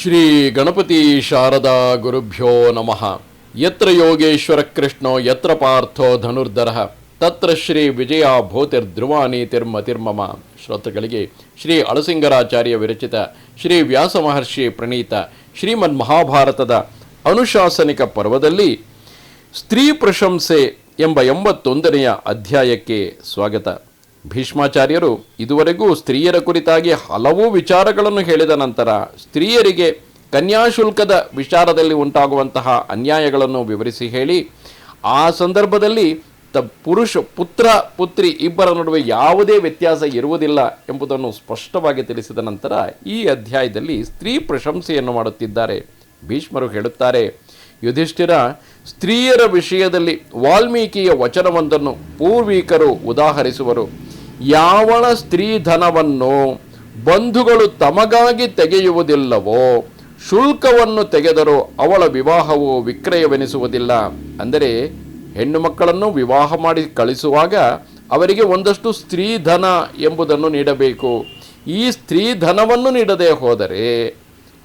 ಶ್ರೀ ಗಣಪತಿ ಶಾರದಾ ಗುರುಭ್ಯೋ ನಮಃ. ಯತ್ರ ಯೋಗೇಶ್ವರ ಕೃಷ್ಣೋ ಯತ್ರ ಪಾರ್ಥೋ ಧನುರ್ಧರಃ ತತ್ರ ಶ್ರೀ ವಿಜಯ ಭೂತಿರ್ಧ್ರುವಾನೀತಿರ್ಮತಿರ್ಮಮ. ಶ್ರೋತೃಗಳಿಗೆ ಶ್ರೀ ಅಳಸಿಂಗರಾಚಾರ್ಯ ವಿರಚಿತ ಶ್ರೀ ವ್ಯಾಸ ಮಹರ್ಷಿ ಪ್ರಣೀತ ಶ್ರೀಮನ್ ಮಹಾಭಾರತದ ಅನುಶಾಸನಿಕ ಪರ್ವದಲ್ಲಿ ಸ್ತ್ರೀ ಪ್ರಶಂಸೆ ಎಂಬ 81ನೆಯ ಅಧ್ಯಾಯಕ್ಕೆ ಸ್ವಾಗತ. ಭೀಷ್ಮಾಚಾರ್ಯರು ಇದುವರೆಗೂ ಸ್ತ್ರೀಯರ ಕುರಿತಾಗಿ ಹಲವು ವಿಚಾರಗಳನ್ನು ಹೇಳಿದ ನಂತರ ಸ್ತ್ರೀಯರಿಗೆ ಕನ್ಯಾಶುಲ್ಕದ ವಿಚಾರದಲ್ಲಿ ಉಂಟಾಗುವಂತಹ ಅನ್ಯಾಯಗಳನ್ನು ವಿವರಿಸಿ ಹೇಳಿ, ಆ ಸಂದರ್ಭದಲ್ಲಿ ಪುತ್ರ ಪುತ್ರಿ ಇಬ್ಬರ ನಡುವೆ ಯಾವುದೇ ವ್ಯತ್ಯಾಸ ಇರುವುದಿಲ್ಲ ಎಂಬುದನ್ನು ಸ್ಪಷ್ಟವಾಗಿ ತಿಳಿಸಿದ ನಂತರ ಈ ಅಧ್ಯಾಯದಲ್ಲಿ ಸ್ತ್ರೀ ಪ್ರಶಂಸೆಯನ್ನು ಮಾಡುತ್ತಿದ್ದಾರೆ. ಭೀಷ್ಮರು ಹೇಳುತ್ತಾರೆ, ಯುಧಿಷ್ಠಿರ, ಸ್ತ್ರೀಯರ ವಿಷಯದಲ್ಲಿ ವಾಲ್ಮೀಕಿಯ ವಚನವೊಂದನ್ನು ಪೂರ್ವಿಕರು ಉದಾಹರಿಸುವರು. ಯಾವಳ ಸ್ತ್ರೀ ಧನವನ್ನು ಬಂಧುಗಳು ತಮಗಾಗಿ ತೆಗೆಯುವುದಿಲ್ಲವೋ ಶುಲ್ಕವನ್ನು ತೆಗೆದರೂ ಅವಳ ವಿವಾಹವು ವಿಕ್ರಯವೆನಿಸುವುದಿಲ್ಲ. ಅಂದರೆ ಹೆಣ್ಣು ಮಕ್ಕಳನ್ನು ವಿವಾಹ ಮಾಡಿ ಕಳಿಸುವಾಗ ಅವರಿಗೆ ಒಂದಷ್ಟು ಸ್ತ್ರೀ ಧನ ಎಂಬುದನ್ನು ನೀಡಬೇಕು. ಈ ಸ್ತ್ರೀ ಧನವನ್ನು ನೀಡದೆ ಹೋದರೆ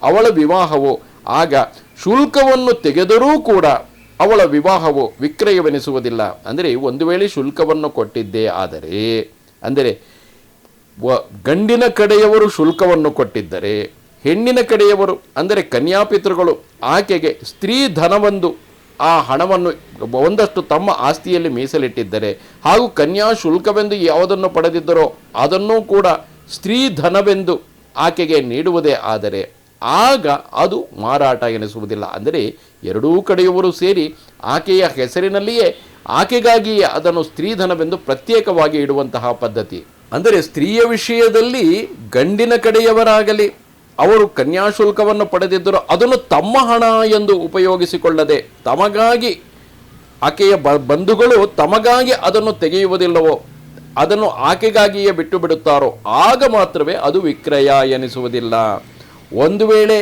ಅವಳ ವಿವಾಹವು, ಆಗ ಶುಲ್ಕವನ್ನು ತೆಗೆದರೂ ಕೂಡ ಅವಳ ವಿವಾಹವು ವಿಕ್ರಯವೆನಿಸುವುದಿಲ್ಲ. ಅಂದರೆ ಒಂದು ವೇಳೆ ಶುಲ್ಕವನ್ನು ಕೊಟ್ಟಿದ್ದೇ ಆದರೆ, ಅಂದರೆ ಗಂಡಿನ ಕಡೆಯವರು ಶುಲ್ಕವನ್ನು ಕೊಟ್ಟಿದ್ದರೆ, ಹೆಣ್ಣಿನ ಕಡೆಯವರು ಅಂದರೆ ಕನ್ಯಾಪಿತೃಗಳು ಆಕೆಗೆ ಸ್ತ್ರೀ ಧನವೊಂದು, ಆ ಹಣವನ್ನು ಒಂದಷ್ಟು ತಮ್ಮ ಆಸ್ತಿಯಲ್ಲಿ ಮೀಸಲಿಟ್ಟಿದ್ದರೆ, ಹಾಗೂ ಕನ್ಯಾ ಶುಲ್ಕವೆಂದು ಯಾವುದನ್ನು ಪಡೆದಿದ್ದರೋ ಅದನ್ನೂ ಕೂಡ ಸ್ತ್ರೀ ಧನವೆಂದು ಆಕೆಗೆ ನೀಡುವುದೇ ಆದರೆ ಆಗ ಅದು ಮಾರಾಟ ಎನಿಸುವುದಿಲ್ಲ. ಅಂದರೆ ಎರಡೂ ಕಡೆಯವರು ಸೇರಿ ಆಕೆಯ ಹೆಸರಿನಲ್ಲಿಯೇ ಆಕೆಗಾಗಿಯೇ ಅದನ್ನು ಸ್ತ್ರೀಧನವೆಂದು ಪ್ರತ್ಯೇಕವಾಗಿ ಇಡುವಂತಹ ಪದ್ಧತಿ. ಅಂದರೆ ಸ್ತ್ರೀಯ ವಿಷಯದಲ್ಲಿ ಗಂಡಿನ ಕಡೆಯವರಾಗಲಿ ಅವರು ಕನ್ಯಾಶುಲ್ಕವನ್ನು ಪಡೆದಿದ್ದರೂ ಅದನ್ನು ತಮ್ಮ ಹಣ ಎಂದು ಉಪಯೋಗಿಸಿಕೊಳ್ಳದೆ ತಮಗಾಗಿ, ಆಕೆಯ ಬಂಧುಗಳು ತಮಗಾಗಿ ಅದನ್ನು ತೆಗೆಯುವುದಿಲ್ಲವೋ ಅದನ್ನು ಆಕೆಗಾಗಿಯೇ ಬಿಟ್ಟು ಬಿಡುತ್ತಾರೋ ಆಗ ಮಾತ್ರವೇ ಅದು ವಿಕ್ರಯ ಎನಿಸುವುದಿಲ್ಲ. ಒಂದು ವೇಳೆ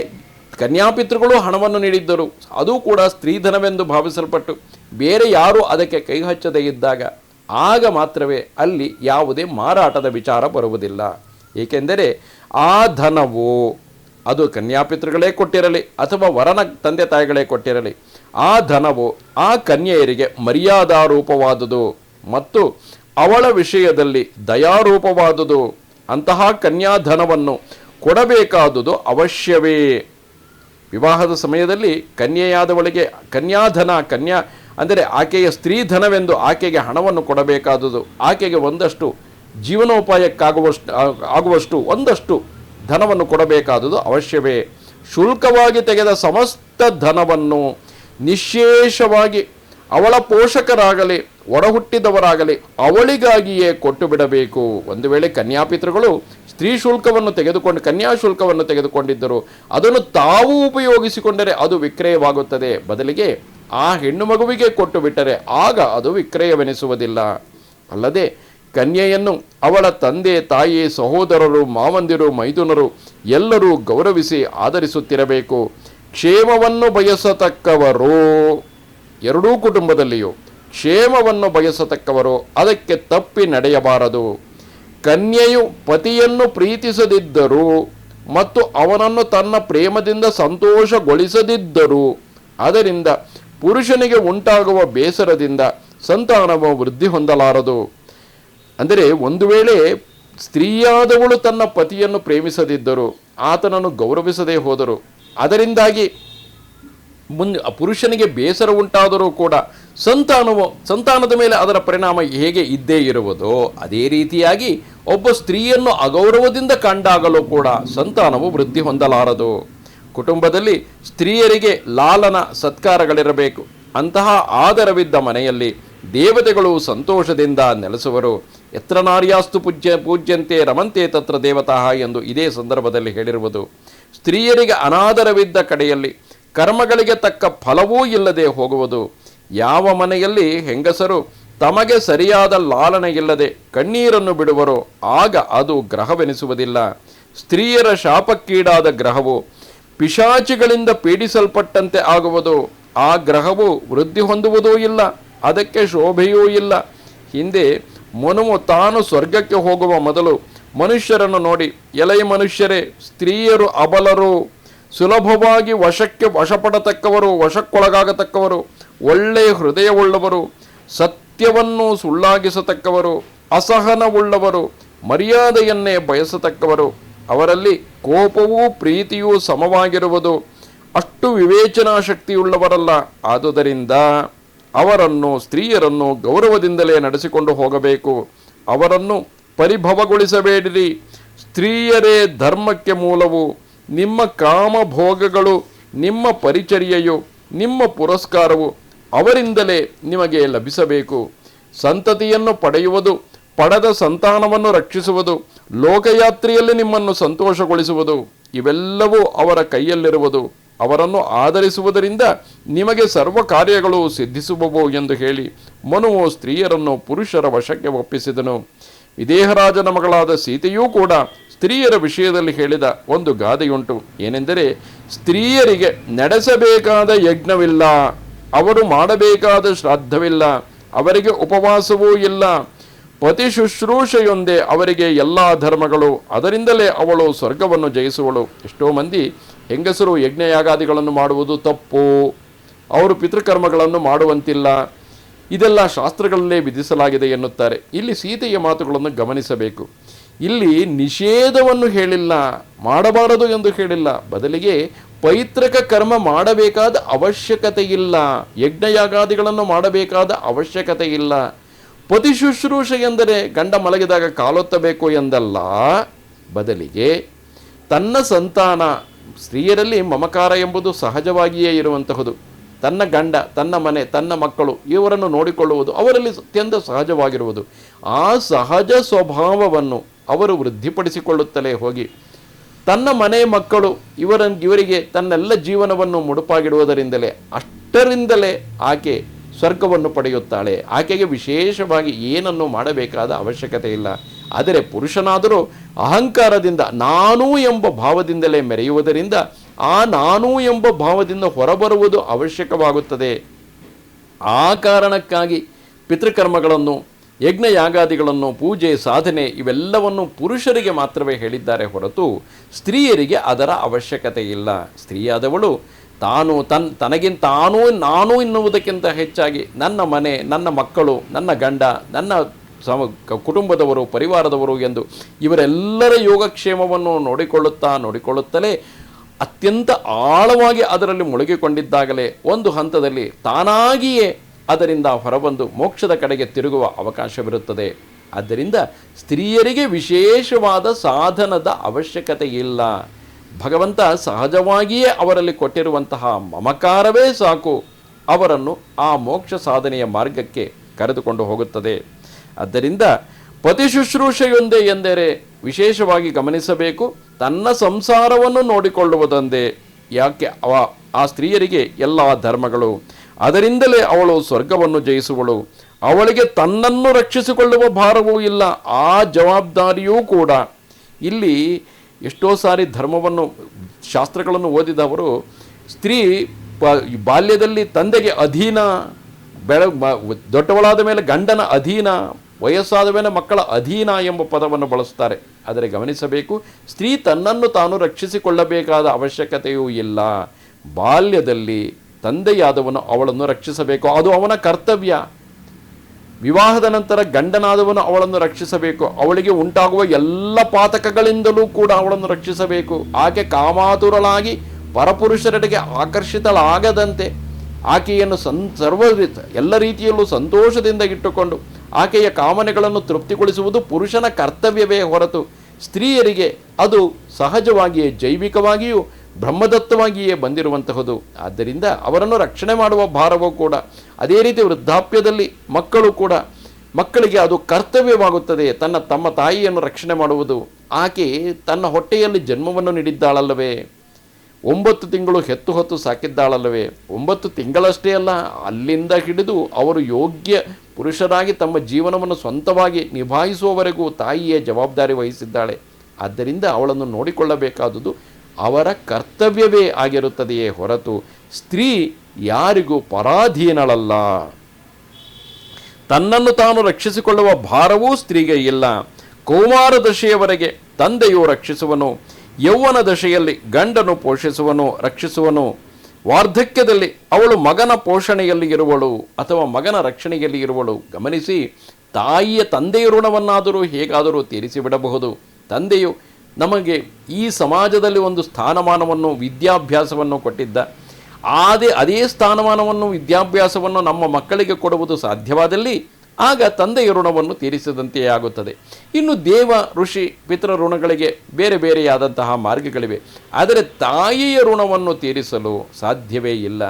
ಕನ್ಯಾಪಿತೃಗಳು ಹಣವನ್ನು ನೀಡಿದ್ದರು, ಅದು ಕೂಡ ಸ್ತ್ರೀಧನವೆಂದು ಭಾವಿಸಲ್ಪಟ್ಟು ಬೇರೆ ಯಾರೂ ಅದಕ್ಕೆ ಕೈ ಹಚ್ಚದೇ ಇದ್ದಾಗ ಆಗ ಮಾತ್ರವೇ ಅಲ್ಲಿ ಯಾವುದೇ ಮಾರಾಟದ ವಿಚಾರ ಬರುವುದಿಲ್ಲ. ಏಕೆಂದರೆ ಆ ಧನವು ಅದು ಕನ್ಯಾಪಿತೃಗಳೇ ಕೊಟ್ಟಿರಲಿ ಅಥವಾ ವರನ ತಂದೆ ತಾಯಿಗಳೇ ಕೊಟ್ಟಿರಲಿ, ಆ ಧನವು ಆ ಕನ್ಯೆಯರಿಗೆ ಮರ್ಯಾದಾರೂಪವಾದುದು ಮತ್ತು ಅವಳ ವಿಷಯದಲ್ಲಿ ದಯಾರೂಪವಾದುದು. ಅಂತಹ ಕನ್ಯಾಧನವನ್ನು ಕೊಡಬೇಕಾದುದು ಅವಶ್ಯವೇ. ವಿವಾಹದ ಸಮಯದಲ್ಲಿ ಕನ್ಯೆಯಾದವಳಿಗೆ ಕನ್ಯಾ ಅಂದರೆ ಆಕೆಯ ಸ್ತ್ರೀಧನವೆಂದು ಆಕೆಗೆ ಹಣವನ್ನು ಕೊಡಬೇಕಾದುದು, ಆಕೆಗೆ ಒಂದಷ್ಟು ಆಗುವಷ್ಟು ಒಂದಷ್ಟು ಧನವನ್ನು ಕೊಡಬೇಕಾದುದು ಅವಶ್ಯವೇ. ಶುಲ್ಕವಾಗಿ ತೆಗೆದ ಸಮಸ್ತ ಧನವನ್ನು ನಿಶ್ಶೇಷವಾಗಿ ಅವಳ ಪೋಷಕರಾಗಲಿ ಒಡಹುಟ್ಟಿದವರಾಗಲಿ ಅವಳಿಗಾಗಿಯೇ ಕೊಟ್ಟು ಬಿಡಬೇಕು. ಒಂದು ವೇಳೆ ಕನ್ಯಾಪಿತೃಗಳು ಸ್ತ್ರೀ ಶುಲ್ಕವನ್ನು ಕನ್ಯಾಶುಲ್ಕವನ್ನು ತೆಗೆದುಕೊಂಡಿದ್ದರು, ಅದನ್ನು ತಾವು ಉಪಯೋಗಿಸಿಕೊಂಡರೆ ಅದು ವಿಕ್ರಯವಾಗುತ್ತದೆ. ಬದಲಿಗೆ ಆ ಹೆಣ್ಣು ಮಗುವಿಗೆ ಕೊಟ್ಟು ಬಿಟ್ಟರೆ ಆಗ ಅದು ವಿಕ್ರಯವೆನಿಸುವುದಿಲ್ಲ. ಅಲ್ಲದೆ ಕನ್ಯೆಯನ್ನು ಅವಳ ತಂದೆ ತಾಯಿ ಸಹೋದರರು ಮಾವಂದಿರು ಮೈದುನರು ಎಲ್ಲರೂ ಗೌರವಿಸಿ ಆದರಿಸುತ್ತಿರಬೇಕು. ಕ್ಷೇಮವನ್ನು ಬಯಸತಕ್ಕವರು, ಎರಡೂ ಕುಟುಂಬದಲ್ಲಿಯೂ ಕ್ಷೇಮವನ್ನು ಬಯಸತಕ್ಕವರು ಅದಕ್ಕೆ ತಪ್ಪಿ ನಡೆಯಬಾರದು. ಕನ್ಯೆಯು ಪತಿಯನ್ನು ಪ್ರೀತಿಸದಿದ್ದರೂ ಮತ್ತು ಅವನನ್ನು ತನ್ನ ಪ್ರೇಮದಿಂದ ಸಂತೋಷಗೊಳಿಸದಿದ್ದರೂ ಅದರಿಂದ ಪುರುಷನಿಗೆ ಉಂಟಾಗುವ ಬೇಸರದಿಂದ ಸಂತಾನವು ವೃದ್ಧಿ ಹೊಂದಲಾರದು. ಅಂದರೆ ಒಂದು ವೇಳೆ ಸ್ತ್ರೀಯಾದವಳು ತನ್ನ ಪತಿಯನ್ನು ಪ್ರೇಮಿಸದಿದ್ದರೂ ಆತನನ್ನು ಗೌರವಿಸದೇ ಹೋದರು, ಅದರಿಂದಾಗಿ ಪುರುಷನಿಗೆ ಬೇಸರ ಉಂಟಾದರೂ ಕೂಡ ಸಂತಾನದ ಮೇಲೆ ಅದರ ಪರಿಣಾಮ ಹೇಗೆ ಇದ್ದೇ ಇರುವುದೋ ಅದೇ ರೀತಿಯಾಗಿ ಒಬ್ಬ ಸ್ತ್ರೀಯನ್ನು ಅಗೌರವದಿಂದ ಕಂಡಾಗಲೂ ಕೂಡ ಸಂತಾನವು ವೃದ್ಧಿ ಹೊಂದಲಾರದು. ಕುಟುಂಬದಲ್ಲಿ ಸ್ತ್ರೀಯರಿಗೆ ಲಾಲನ ಸತ್ಕಾರಗಳಿರಬೇಕು. ಅಂತಹ ಆದರವಿದ್ದ ಮನೆಯಲ್ಲಿ ದೇವತೆಗಳು ಸಂತೋಷದಿಂದ ನೆಲೆಸುವರು. ಯತ್ರ ನಾರ್ಯಾಸ್ತು ಪೂಜ್ಯಂತೆ ರಮಂತೆ ತತ್ರ ದೇವತಃ ಎಂದು ಇದೇ ಸಂದರ್ಭದಲ್ಲಿ ಹೇಳಿರುವುದು. ಸ್ತ್ರೀಯರಿಗೆ ಅನಾದರವಿದ್ದ ಕಡೆಯಲ್ಲಿ ಕರ್ಮಗಳಿಗೆ ತಕ್ಕ ಫಲವೂ ಇಲ್ಲದೆ ಹೋಗುವುದು. ಯಾವ ಮನೆಯಲ್ಲಿ ಹೆಂಗಸರು ತಮಗೆ ಸರಿಯಾದ ಲಾಲನೆ ಇಲ್ಲದೆ ಕಣ್ಣೀರನ್ನು ಬಿಡುವರೋ ಆಗ ಅದು ಗ್ರಹವೆನಿಸುವುದಿಲ್ಲ. ಸ್ತ್ರೀಯರ ಶಾಪಕ್ಕೀಡಾದ ಗ್ರಹವು ಪಿಶಾಚಿಗಳಿಂದ ಪೀಡಿಸಲ್ಪಟ್ಟಂತೆ ಆಗುವುದು. ಆ ಗ್ರಹವು ವೃದ್ಧಿ ಹೊಂದುವುದೂ ಇಲ್ಲ, ಅದಕ್ಕೆ ಶೋಭೆಯೂ ಇಲ್ಲ. ಹಿಂದೆ ಮನುವು ತಾನು ಸ್ವರ್ಗಕ್ಕೆ ಹೋಗುವ ಮೊದಲು ಮನುಷ್ಯರನ್ನು ನೋಡಿ, ಎಲೈ ಮನುಷ್ಯರೇ, ಸ್ತ್ರೀಯರು ಅಬಲರು, ಸುಲಭವಾಗಿ ವಶಪಡತಕ್ಕವರು, ವಶಕ್ಕೊಳಗಾಗತಕ್ಕವರು, ಒಳ್ಳೆಯ ಹೃದಯವುಳ್ಳವರು, ಸತ್ಯವನ್ನು ಸುಳ್ಳಾಗಿಸತಕ್ಕವರು, ಅಸಹನವುಳ್ಳವರು, ಮರ್ಯಾದೆಯನ್ನೇ ಬಯಸತಕ್ಕವರು, ಅವರಲ್ಲಿ ಕೋಪವೂ ಪ್ರೀತಿಯೂ ಸಮವಾಗಿರುವುದು, ಅಷ್ಟು ವಿವೇಚನಾ ಶಕ್ತಿಯುಳ್ಳವರಲ್ಲ. ಆದುದರಿಂದ ಅವರನ್ನು, ಸ್ತ್ರೀಯರನ್ನು ಗೌರವದಿಂದಲೇ ನಡೆಸಿಕೊಂಡು ಹೋಗಬೇಕು. ಅವರನ್ನು ಪರಿಭವಗೊಳಿಸಬೇಡಿರಿ. ಸ್ತ್ರೀಯರೇ ಧರ್ಮಕ್ಕೆ ಮೂಲವು. ನಿಮ್ಮ ಕಾಮಭೋಗಗಳು, ನಿಮ್ಮ ಪರಿಚರ್ಯೆಯು, ನಿಮ್ಮ ಪುರಸ್ಕಾರವು ಅವರಿಂದಲೇ ನಿಮಗೆ ಲಭಿಸಬೇಕು. ಸಂತತಿಯನ್ನು ಪಡೆಯುವುದು, ಪಡೆದ ಸಂತಾನವನ್ನು ರಕ್ಷಿಸುವುದು, ಲೋಕಯಾತ್ರೆಯಲ್ಲಿ ನಿಮ್ಮನ್ನು ಸಂತೋಷಗೊಳಿಸುವುದು, ಇವೆಲ್ಲವೂ ಅವರ ಕೈಯಲ್ಲಿರುವುದು. ಅವರನ್ನು ಆಧರಿಸುವುದರಿಂದ ನಿಮಗೆ ಸರ್ವ ಕಾರ್ಯಗಳು ಸಿದ್ಧಿಸುವವು ಎಂದು ಹೇಳಿ ಮನುವು ಸ್ತ್ರೀಯರನ್ನು ಪುರುಷರ ವಶಕ್ಕೆ ಒಪ್ಪಿಸಿದನು. ವಿದೇಹರಾಜನ ಮಗಳಾದ ಸೀತೆಯೂ ಕೂಡ ಸ್ತ್ರೀಯರ ವಿಷಯದಲ್ಲಿ ಹೇಳಿದ ಒಂದು ಗಾದೆಯುಂಟು. ಏನೆಂದರೆ, ಸ್ತ್ರೀಯರಿಗೆ ನಡೆಸಬೇಕಾದ ಯಜ್ಞವಿಲ್ಲ, ಅವರು ಮಾಡಬೇಕಾದ ಶ್ರಾದ್ದವಿಲ್ಲ, ಅವರಿಗೆ ಉಪವಾಸವೂ ಇಲ್ಲ. ಪತಿ ಶುಶ್ರೂಷೆಯೊಂದೇ ಅವರಿಗೆ ಎಲ್ಲ ಧರ್ಮಗಳು, ಅದರಿಂದಲೇ ಅವಳು ಸ್ವರ್ಗವನ್ನು ಜಯಿಸುವಳು. ಎಷ್ಟೋ ಮಂದಿ ಹೆಂಗಸರು ಯಜ್ಞಯಾಗಾದಿಗಳನ್ನು ಮಾಡುವುದು ತಪ್ಪು, ಅವರು ಪಿತೃಕರ್ಮಗಳನ್ನು ಮಾಡುವಂತಿಲ್ಲ, ಇದೆಲ್ಲ ಶಾಸ್ತ್ರಗಳಲ್ಲೇ ವಿಧಿಸಲಾಗಿದೆ ಎನ್ನುತ್ತಾರೆ. ಇಲ್ಲಿ ಸೀತೆಯ ಮಾತುಗಳನ್ನು ಗಮನಿಸಬೇಕು. ಇಲ್ಲಿ ನಿಷೇಧವನ್ನು ಹೇಳಿಲ್ಲ, ಮಾಡಬಾರದು ಎಂದು ಹೇಳಿಲ್ಲ. ಬದಲಿಗೆ ಪೈತೃಕ ಕರ್ಮ ಮಾಡಬೇಕಾದ ಅವಶ್ಯಕತೆ ಇಲ್ಲ, ಯಜ್ಞಯಾಗಾದಿಗಳನ್ನು ಮಾಡಬೇಕಾದ ಅವಶ್ಯಕತೆ ಇಲ್ಲ. ಪತಿ ಶುಶ್ರೂಷೆ ಎಂದರೆ ಗಂಡ ಮಲಗಿದಾಗ ಕಾಲೊತ್ತಬೇಕು ಎಂದಲ್ಲ, ಬದಲಿಗೆ ತನ್ನ ಸಂತಾನ, ಸ್ತ್ರೀಯರಲ್ಲಿ ಮಮಕಾರ ಎಂಬುದು ಸಹಜವಾಗಿಯೇ ಇರುವಂತಹುದು. ತನ್ನ ಗಂಡ, ತನ್ನ ಮನೆ, ತನ್ನ ಮಕ್ಕಳು ಇವರನ್ನು ನೋಡಿಕೊಳ್ಳುವುದು ಅವರಲ್ಲಿ ಅತ್ಯಂತ ಸಹಜವಾಗಿರುವುದು. ಆ ಸಹಜ ಸ್ವಭಾವವನ್ನು ಅವರು ವೃದ್ಧಿಪಡಿಸಿಕೊಳ್ಳುತ್ತಲೇ ಹೋಗಿ ತನ್ನ ಮನೆ, ಮಕ್ಕಳು ಇವರಿಗೆ ತನ್ನೆಲ್ಲ ಜೀವನವನ್ನು ಮುಡುಪಾಗಿಡುವುದರಿಂದಲೇ, ಅಷ್ಟರಿಂದಲೇ ಆಕೆ ಸ್ವರ್ಗವನ್ನು ಪಡೆಯುತ್ತಾಳೆ. ಆಕೆಗೆ ವಿಶೇಷವಾಗಿ ಏನನ್ನು ಮಾಡಬೇಕಾದ ಅವಶ್ಯಕತೆ ಇಲ್ಲ. ಆದರೆ ಪುರುಷನಾದರೂ ಅಹಂಕಾರದಿಂದ, ನಾನು ಎಂಬ ಭಾವದಿಂದಲೇ ಮೆರೆಯುವುದರಿಂದ ಆ ನಾನು ಎಂಬ ಭಾವದಿಂದ ಹೊರಬರುವುದು ಅವಶ್ಯಕವಾಗುತ್ತದೆ. ಆ ಕಾರಣಕ್ಕಾಗಿ ಪಿತೃಕರ್ಮಗಳನ್ನು, ಯಜ್ಞಯಾಗಾದಿಗಳನ್ನು, ಪೂಜೆ, ಸಾಧನೆ ಇವೆಲ್ಲವನ್ನು ಪುರುಷರಿಗೆ ಮಾತ್ರವೇ ಹೇಳಿದ್ದಾರೆ ಹೊರತು ಸ್ತ್ರೀಯರಿಗೆ ಅದರ ಅವಶ್ಯಕತೆ ಇಲ್ಲ. ಸ್ತ್ರೀಯಾದವಳು ತನಗಿಂತ ನಾನು ಎನ್ನುವುದಕ್ಕಿಂತ ಹೆಚ್ಚಾಗಿ ನನ್ನ ಮನೆ, ನನ್ನ ಮಕ್ಕಳು, ನನ್ನ ಗಂಡ, ನನ್ನ ಕುಟುಂಬದವರು, ಪರಿವಾರದವರು ಎಂದು ಇವರೆಲ್ಲರ ಯೋಗಕ್ಷೇಮವನ್ನು ನೋಡಿಕೊಳ್ಳುತ್ತಲೇ ಅತ್ಯಂತ ಆಳವಾಗಿ ಅದರಲ್ಲಿ ಮುಳುಗಿಕೊಂಡಿದ್ದಾಗಲೇ ಒಂದು ಹಂತದಲ್ಲಿ ತಾನಾಗಿಯೇ ಅದರಿಂದ ಹೊರಬಂದು ಮೋಕ್ಷದ ಕಡೆಗೆ ತಿರುಗುವ ಅವಕಾಶವಿರುತ್ತದೆ. ಆದ್ದರಿಂದ ಸ್ತ್ರೀಯರಿಗೆ ವಿಶೇಷವಾದ ಸಾಧನದ ಅವಶ್ಯಕತೆ ಇಲ್ಲ. ಭಗವಂತ ಸಹಜವಾಗಿಯೇ ಅವರಲ್ಲಿ ಕೊಟ್ಟಿರುವಂತಹ ಮಮಕಾರವೇ ಸಾಕು ಅವರನ್ನು ಆ ಮೋಕ್ಷ ಸಾಧನೆಯ ಮಾರ್ಗಕ್ಕೆ ಕರೆದುಕೊಂಡು ಹೋಗುತ್ತದೆ. ಆದ್ದರಿಂದ ಪತಿ ಶುಶ್ರೂಷೆಯೊಂದೇ ಎಂದರೆ ವಿಶೇಷವಾಗಿ ಗಮನಿಸಬೇಕು, ತನ್ನ ಸಂಸಾರವನ್ನು ನೋಡಿಕೊಳ್ಳುವುದೊಂದೇ. ಯಾಕೆ ಆ ಸ್ತ್ರೀಯರಿಗೆ ಎಲ್ಲ ಧರ್ಮಗಳು, ಅದರಿಂದಲೇ ಅವಳು ಸ್ವರ್ಗವನ್ನು ಜಯಿಸುವಳು. ಅವಳಿಗೆ ತನ್ನನ್ನು ರಕ್ಷಿಸಿಕೊಳ್ಳುವ ಭಾರವೂ ಇಲ್ಲ, ಆ ಜವಾಬ್ದಾರಿಯೂ ಕೂಡ. ಇಲ್ಲಿ ಎಷ್ಟೋ ಸಾರಿ ಧರ್ಮವನ್ನು, ಶಾಸ್ತ್ರಗಳನ್ನು ಓದಿದವರು ಸ್ತ್ರೀ ಬಾಲ್ಯದಲ್ಲಿ ತಂದೆಗೆ ಅಧೀನ, ದೊಡ್ಡವಳಾದ ಮೇಲೆ ಗಂಡನ ಅಧೀನ, ವಯಸ್ಸಾದ ಮೇಲೆ ಮಕ್ಕಳ ಅಧೀನ ಎಂಬ ಪದವನ್ನು ಬಳಸ್ತಾರೆ. ಆದರೆ ಗಮನಿಸಬೇಕು, ಸ್ತ್ರೀ ತನ್ನನ್ನು ತಾನು ರಕ್ಷಿಸಿಕೊಳ್ಳಬೇಕಾದ ಅವಶ್ಯಕತೆಯೂ ಇಲ್ಲ. ಬಾಲ್ಯದಲ್ಲಿ ತಂದೆಯಾದವನು ಅವಳನ್ನು ರಕ್ಷಿಸಬೇಕು, ಅದು ಅವನ ಕರ್ತವ್ಯ. ವಿವಾಹದ ನಂತರ ಗಂಡನಾದವನು ಅವಳನ್ನು ರಕ್ಷಿಸಬೇಕು, ಅವಳಿಗೆ ಉಂಟಾಗುವ ಎಲ್ಲ ಪಾತಕಗಳಿಂದಲೂ ಕೂಡ ಅವಳನ್ನು ರಕ್ಷಿಸಬೇಕು. ಆಕೆ ಕಾಮಾತುರಳಾಗಿ ಪರಪುರುಷರೆಡೆಗೆ ಆಕರ್ಷಿತಳಾಗದಂತೆ ಆಕೆಯನ್ನು ಎಲ್ಲ ರೀತಿಯಲ್ಲೂ ಸಂತೋಷದಿಂದ ಇಟ್ಟುಕೊಂಡು ಆಕೆಯ ಕಾಮನೆಗಳನ್ನು ತೃಪ್ತಿಗೊಳಿಸುವುದು ಪುರುಷನ ಕರ್ತವ್ಯವೇ ಹೊರತು ಸ್ತ್ರೀಯರಿಗೆ ಅದು ಸಹಜವಾಗಿಯೇ, ಜೈವಿಕವಾಗಿಯೂ ಬ್ರಹ್ಮದತ್ತವಾಗಿಯೇ ಬಂದಿರುವಂತಹದು. ಆದ್ದರಿಂದ ಅವರನ್ನು ರಕ್ಷಣೆ ಮಾಡುವ ಭಾರವೂ ಕೂಡ ಅದೇ ರೀತಿ ವೃದ್ಧಾಪ್ಯದಲ್ಲಿ ಮಕ್ಕಳು ಕೂಡ, ಮಕ್ಕಳಿಗೆ ಅದು ಕರ್ತವ್ಯವಾಗುತ್ತದೆ ತಮ್ಮ ತಾಯಿಯನ್ನು ರಕ್ಷಣೆ ಮಾಡುವುದು. ಆಕೆ ತನ್ನ ಹೊಟ್ಟೆಯಲ್ಲಿ ಜನ್ಮವನ್ನು ನೀಡಿದ್ದಾಳಲ್ಲವೇ, 9 ತಿಂಗಳು ಹೆತ್ತು ಹೊತ್ತು ಸಾಕಿದ್ದಾಳಲ್ಲವೇ, 9 ತಿಂಗಳಷ್ಟೇ ಅಲ್ಲ, ಅಲ್ಲಿಂದ ಹಿಡಿದು ಅವರು ಯೋಗ್ಯ ಪುರುಷರಾಗಿ ತಮ್ಮ ಜೀವನವನ್ನು ಸ್ವಂತವಾಗಿ ನಿಭಾಯಿಸುವವರೆಗೂ ತಾಯಿಯೇ ಜವಾಬ್ದಾರಿ ವಹಿಸಿದ್ದಾಳೆ. ಆದ್ದರಿಂದ ಅವಳನ್ನು ನೋಡಿಕೊಳ್ಳಬೇಕಾದುದು ಅವರ ಕರ್ತವ್ಯವೇ ಆಗಿರುತ್ತದೆಯೇ ಹೊರತು ಸ್ತ್ರೀ ಯಾರಿಗೂ ಪರಾಧೀನಳಲ್ಲ. ತನ್ನನ್ನು ತಾನು ರಕ್ಷಿಸಿಕೊಳ್ಳುವ ಭಾರವೂ ಸ್ತ್ರೀಗೆ ಇಲ್ಲ. ಕೌಮಾರ ದಶೆಯವರೆಗೆ ತಂದೆಯು ರಕ್ಷಿಸುವನು. ಯೌವನ ದಶೆಯಲ್ಲಿ ಗಂಡನು ಪೋಷಿಸುವನು, ರಕ್ಷಿಸುವನು. ವಾರ್ಧಕ್ಯದಲ್ಲಿ ಅವಳು ಮಗನ ಪೋಷಣೆಯಲ್ಲಿ ಇರುವಳು ಅಥವಾ ಮಗನ ರಕ್ಷಣೆಯಲ್ಲಿ ಇರುವಳು. ಗಮನಿಸಿ, ತಾಯಿಯ ತಂದೆಯ ಋಣವನ್ನಾದರೂ ಹೇಗಾದರೂ ತೀರಿಸಿಬಿಡಬಹುದು. ತಂದೆಯು ನಮಗೆ ಈ ಸಮಾಜದಲ್ಲಿ ಒಂದು ಸ್ಥಾನಮಾನವನ್ನು, ವಿದ್ಯಾಭ್ಯಾಸವನ್ನು ಕೊಟ್ಟಿದ್ದ. ಅದೇ ಸ್ಥಾನಮಾನವನ್ನು, ವಿದ್ಯಾಭ್ಯಾಸವನ್ನು ನಮ್ಮ ಮಕ್ಕಳಿಗೆ ಕೊಡುವುದು ಸಾಧ್ಯವಾದಲ್ಲಿ ಆಗ ತಂದೆಯ ಋಣವನ್ನು ತೀರಿಸಿದಂತೆಯೇ ಆಗುತ್ತದೆ. ಇನ್ನು ದೇವ, ಋಷಿ, ಪಿತೃ ಋಣಗಳಿಗೆ ಬೇರೆ ಬೇರೆಯಾದಂತಹ ಮಾರ್ಗಗಳಿವೆ. ಆದರೆ ತಾಯಿಯ ಋಣವನ್ನು ತೀರಿಸಲು ಸಾಧ್ಯವೇ ಇಲ್ಲ.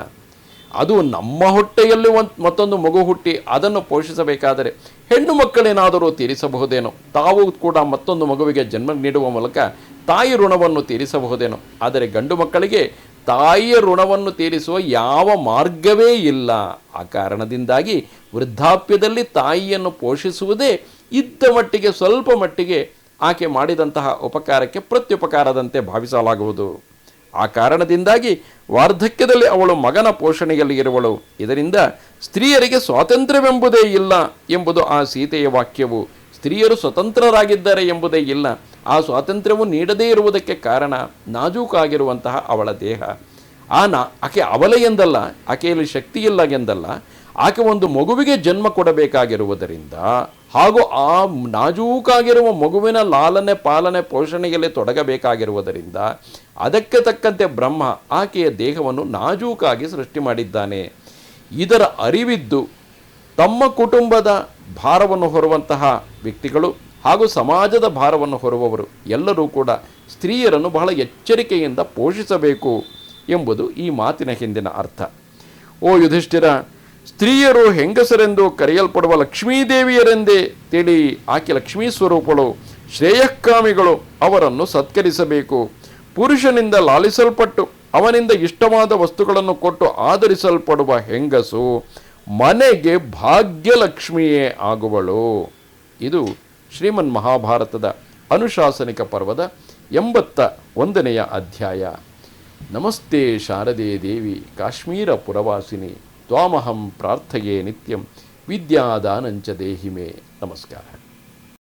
ಅದು ನಮ್ಮ ಹೊಟ್ಟೆಯಲ್ಲಿ ಮತ್ತೊಂದು ಮಗು ಹುಟ್ಟಿ ಅದನ್ನು ಪೋಷಿಸಬೇಕಾದರೆ ಹೆಣ್ಣು ಮಕ್ಕಳೇನಾದರೂ ತೀರಿಸಬಹುದೇನೋ, ತಾವು ಕೂಡ ಮತ್ತೊಂದು ಮಗುವಿಗೆ ಜನ್ಮ ನೀಡುವ ಮೂಲಕ ತಾಯಿ ಋಣವನ್ನು ತೀರಿಸಬಹುದೇನೋ. ಆದರೆ ಗಂಡು ಮಕ್ಕಳಿಗೆ ತಾಯಿಯ ಋಣವನ್ನು ತೀರಿಸುವ ಯಾವ ಮಾರ್ಗವೇ ಇಲ್ಲ. ಆ ಕಾರಣದಿಂದಾಗಿ ವೃದ್ಧಾಪ್ಯದಲ್ಲಿ ತಾಯಿಯನ್ನು ಪೋಷಿಸುವುದೇ ಇದ್ದ ಮಟ್ಟಿಗೆ, ಸ್ವಲ್ಪ ಮಟ್ಟಿಗೆ ಆಕೆ ಮಾಡಿದಂತಹ ಉಪಕಾರಕ್ಕೆ ಪ್ರತ್ಯುಪಕಾರದಂತೆ ಭಾವಿಸಲಾಗುವುದು. ಆ ಕಾರಣದಿಂದಾಗಿ ವಾರ್ಧಕ್ಯದಲ್ಲಿ ಅವಳು ಮಗನ ಪೋಷಣೆಯಲ್ಲಿ ಇರುವಳು. ಇದರಿಂದ ಸ್ತ್ರೀಯರಿಗೆ ಸ್ವಾತಂತ್ರ್ಯವೆಂಬುದೇ ಇಲ್ಲ ಎಂಬುದು ಆ ಸೀತೆಯ ವಾಕ್ಯವು. ಸ್ತ್ರೀಯರು ಸ್ವತಂತ್ರರಾಗಿದ್ದಾರೆ ಎಂಬುದೇ ಇಲ್ಲ. ಆ ಸ್ವಾತಂತ್ರ್ಯವು ನೀಡದೇ ಇರುವುದಕ್ಕೆ ಕಾರಣ ನಾಜೂಕಾಗಿರುವಂತಹ ಅವಳ ದೇಹ. ಆಕೆ ಅವಲೆ ಎಂದಲ್ಲ, ಆಕೆಯಲ್ಲಿ ಶಕ್ತಿ ಇಲ್ಲ ಎಂದಲ್ಲ, ಆಕೆ ಒಂದು ಮಗುವಿಗೆ ಜನ್ಮ ಕೊಡಬೇಕಾಗಿರುವುದರಿಂದ ಹಾಗೂ ಆ ನಾಜೂಕಾಗಿರುವ ಮಗುವಿನ ಲಾಲನೆ, ಪಾಲನೆ, ಪೋಷಣೆಯಲ್ಲಿ ತೊಡಗಬೇಕಾಗಿರುವುದರಿಂದ ಅದಕ್ಕೆ ತಕ್ಕಂತೆ ಬ್ರಹ್ಮ ಆಕೆಯ ದೇಹವನ್ನು ನಾಜೂಕಾಗಿ ಸೃಷ್ಟಿ ಮಾಡಿದ್ದಾನೆ. ಇದರ ಅರಿವಿದ್ದು ತಮ್ಮ ಕುಟುಂಬದ ಭಾರವನ್ನು ಹೊರುವಂತಹ ವ್ಯಕ್ತಿಗಳು ಹಾಗೂ ಸಮಾಜದ ಭಾರವನ್ನು ಹೊರುವವರು ಎಲ್ಲರೂ ಕೂಡ ಸ್ತ್ರೀಯರನ್ನು ಬಹಳ ಎಚ್ಚರಿಕೆಯಿಂದ ಪೋಷಿಸಬೇಕು ಎಂಬುದು ಈ ಮಾತಿನ ಹಿಂದಿನ ಅರ್ಥ. ಓ ಯುಧಿಷ್ಠಿರ, ಸ್ತ್ರೀಯರು ಹೆಂಗಸರೆಂದು ಕರೆಯಲ್ಪಡುವ ಲಕ್ಷ್ಮೀದೇವಿಯರೆಂದೇ ತಿಳಿ. ಆಕೆ ಲಕ್ಷ್ಮೀ ಸ್ವರೂಪಗಳು, ಶ್ರೇಯಃಕಾಮಿಗಳು. ಅವರನ್ನು ಸತ್ಕರಿಸಬೇಕು. ಪುರುಷನಿಂದ ಲಾಲಿಸಲ್ಪಟ್ಟು ಅವನಿಂದ ಇಷ್ಟವಾದ ವಸ್ತುಗಳನ್ನು ಕೊಟ್ಟು ಆದರಿಸಲ್ಪಡುವ ಹೆಂಗಸು ಮನೆಗೆ ಭಾಗ್ಯಲಕ್ಷ್ಮಿಯೇ ಆಗುವಳು. ಇದು ಶ್ರೀಮನ್ ಮಹಾಭಾರತದ ಅನುಶಾಸನಿಕ ಪರ್ವದ 81ನೆಯ ಅಧ್ಯಾಯ. ನಮಸ್ತೆ ಶಾರದೆ ದೇವಿ ಕಾಶ್ಮೀರ ಪುರವಾಸಿನಿ ತ್ವಾಮಹಂ ಪ್ರಾರ್ಥಯೇ ನಿತ್ಯಂ ವಿದ್ಯಾದಾನಂಚ ದೇಹಿಮೆ. ನಮಸ್ಕಾರ.